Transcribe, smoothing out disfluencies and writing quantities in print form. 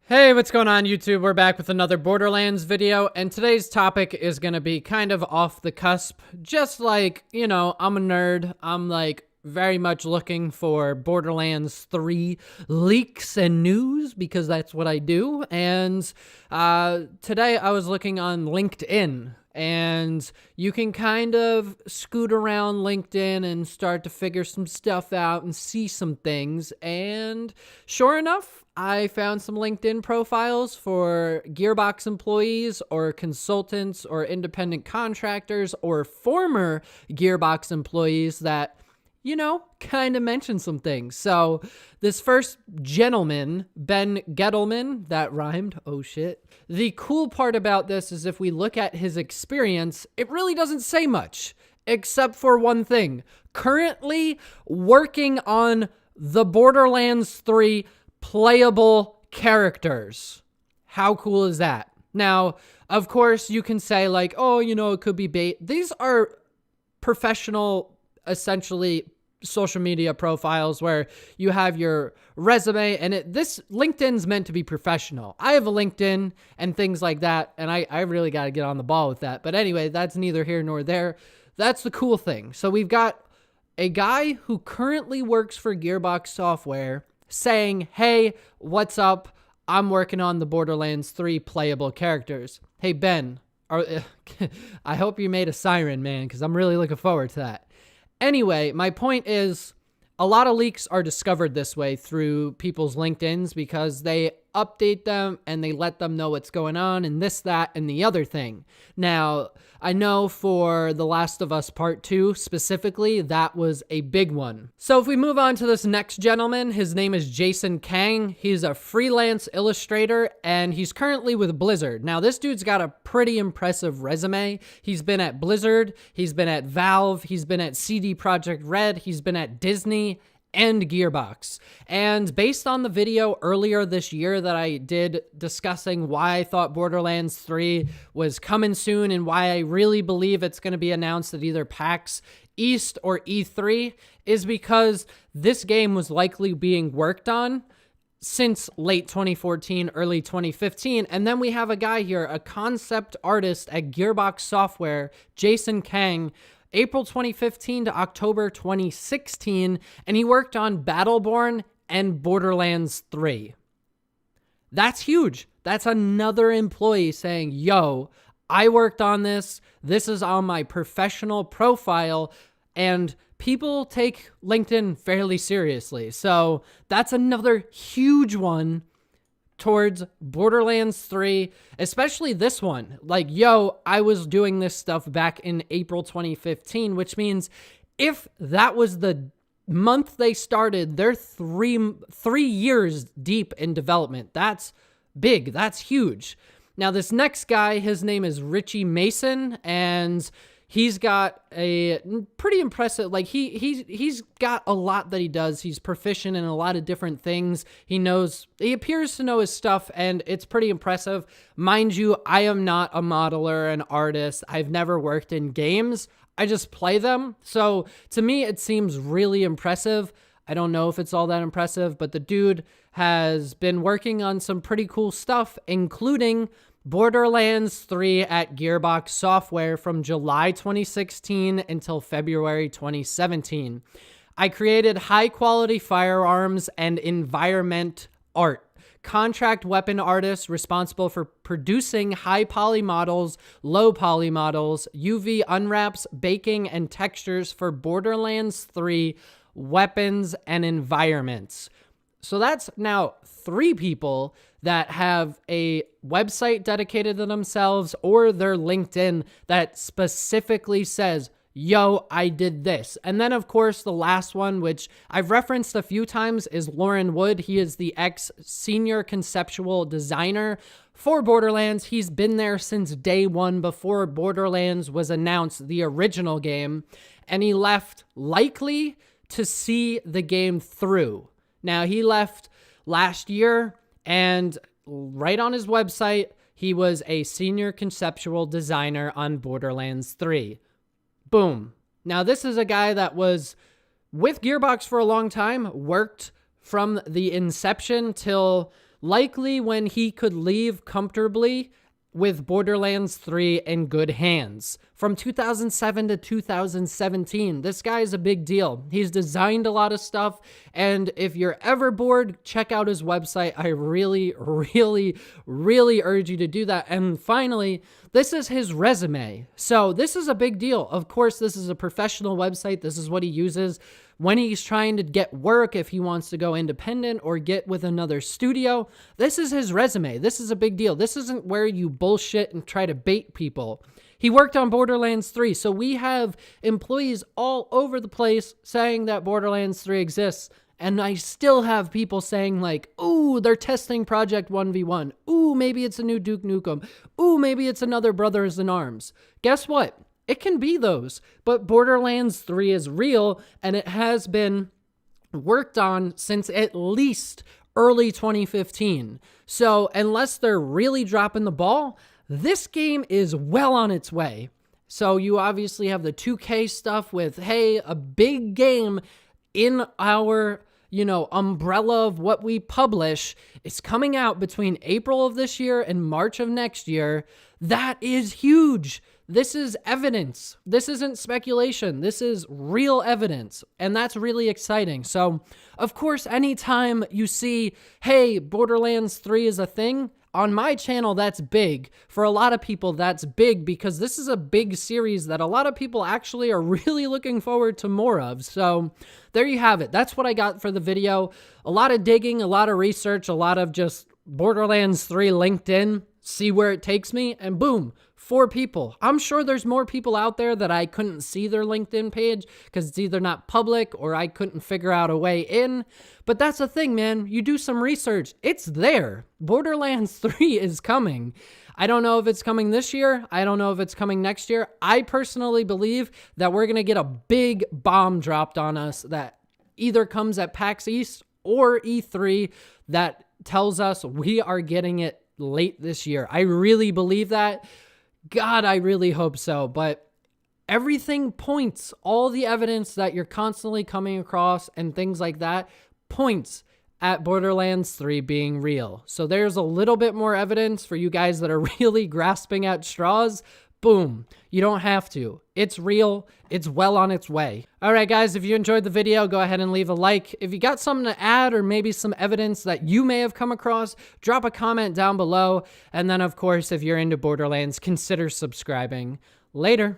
Hey, what's going on YouTube? We're back with another Borderlands video, and today's topic is going to be kind of off the cusp. Just like, I'm a nerd. I'm like very much looking for Borderlands 3 leaks and news because that's what I do. And today I was looking on LinkedIn, and you can kind of scoot around LinkedIn and start to figure some stuff out and see some things. And sure enough, I found some LinkedIn profiles for Gearbox employees or consultants or independent contractors or former Gearbox employees that, kind of mention some things. So this first gentleman, Ben Gettleman, that rhymed, oh shit. The cool part about this is if we look at his experience, it really doesn't say much, except for one thing. Currently working on the Borderlands 3 playable characters. How cool is that? Now, of course, you can say like, oh, it could be bait. These are professional, essentially, social media profiles where you have your resume, and this LinkedIn's meant to be professional. I have a LinkedIn and things like that, and I really got to get on the ball with that. But anyway, that's neither here nor there. That's the cool thing. So we've got a guy who currently works for Gearbox Software saying, hey, what's up? I'm working on the Borderlands 3 playable characters. Hey, Ben, I hope you made a siren, man, because I'm really looking forward to that. Anyway, my point is a lot of leaks are discovered this way through people's LinkedIns because they update them and they let them know what's going on and this, that, and the other thing. Now, I know for The Last of Us Part 2 specifically, that was a big one. So if we move on to this next gentleman, his name is Jason Kang. He's a freelance illustrator and he's currently with Blizzard. Now, this dude's got a pretty impressive resume. He's been at Blizzard, he's been at Valve, he's been at CD Projekt Red, he's been at Disney, and Gearbox. And based on the video earlier this year that I did discussing why I thought Borderlands 3 was coming soon and why I really believe it's going to be announced at either PAX East or E3, is because this game was likely being worked on since late 2014, early 2015. And then we have a guy here, a concept artist at Gearbox Software, Jason Kang, April 2015 to October 2016, and he worked on Battleborn and Borderlands 3. That's huge. That's another employee saying, yo, I worked on this. This is on my professional profile, and people take LinkedIn fairly seriously. So that's another huge one towards Borderlands 3, especially this one. Like, yo, I was doing this stuff back in April 2015, which means if that was the month they started, they're three years deep in development. That's big. That's huge. Now, this next guy, his name is Richie Mason, and he's got a pretty impressive, like he's got a lot that he does. He's proficient in a lot of different things. He appears to know his stuff, and it's pretty impressive. Mind you, I am not a modeler, an artist. I've never worked in games. I just play them. So to me, it seems really impressive. I don't know if it's all that impressive, but the dude has been working on some pretty cool stuff, including Borderlands 3 at Gearbox Software from July 2016 until February 2017. I created high-quality firearms and environment art. Contract weapon artist responsible for producing high-poly models, low-poly models, UV unwraps, baking, and textures for Borderlands 3 weapons and environments. So that's now 3 people that have a website dedicated to themselves or their LinkedIn that specifically says, yo, I did this. And then, of course, the last one, which I've referenced a few times, is Lauren Wood. He is the ex-senior conceptual designer for Borderlands. He's been there since day one before Borderlands was announced, the original game, and he left likely to see the game through. Now, he left last year, and right on his website, he was a senior conceptual designer on Borderlands 3. Boom. Now, this is a guy that was with Gearbox for a long time, worked from the inception till likely when he could leave comfortably with Borderlands 3 in good hands. From 2007 to 2017, this guy is a big deal. He's designed a lot of stuff, and if you're ever bored, check out his website. I really, really, really urge you to do that. And finally, this is his resume. So this is a big deal. Of course, this is a professional website. This is what he uses when he's trying to get work, if he wants to go independent or get with another studio. This is his resume. This is a big deal. This isn't where you bullshit and try to bait people. He worked on Borderlands 3, so we have employees all over the place saying that Borderlands 3 exists, and I still have people saying like, ooh, they're testing Project 1v1. Ooh, maybe it's a new Duke Nukem. Ooh, maybe it's another Brothers in Arms. Guess what? It can be those, but Borderlands 3 is real, and it has been worked on since at least early 2015. So unless they're really dropping the ball, this game is well on its way. So you obviously have the 2K stuff with, hey, a big game in our, umbrella of what we publish. It's coming out between April of this year and March of next year. That is huge. This is evidence. This isn't speculation. This is real evidence. And that's really exciting. So, of course, anytime you see, hey, Borderlands 3 is a thing, on my channel, that's big. For a lot of people, that's big because this is a big series that a lot of people actually are really looking forward to more of. So there you have it. That's what I got for the video. A lot of digging, a lot of research, a lot of just Borderlands 3 LinkedIn, see where it takes me, and boom, 4 people. I'm sure there's more people out there that I couldn't see their LinkedIn page because it's either not public or I couldn't figure out a way in. But that's the thing, man. You do some research. It's there. Borderlands 3 is coming. I don't know if it's coming this year. I don't know if it's coming next year. I personally believe that we're going to get a big bomb dropped on us that either comes at PAX East or E3 that tells us we are getting it late this year. I really believe that. God, I really hope so. But everything points, all the evidence that you're constantly coming across and things like that points at Borderlands 3 being real. So there's a little bit more evidence for you guys that are really grasping at straws. Boom. You don't have to. It's real. It's well on its way. All right, guys, if you enjoyed the video, go ahead and leave a like. If you got something to add or maybe some evidence that you may have come across, drop a comment down below. And then, of course, if you're into Borderlands, consider subscribing. Later.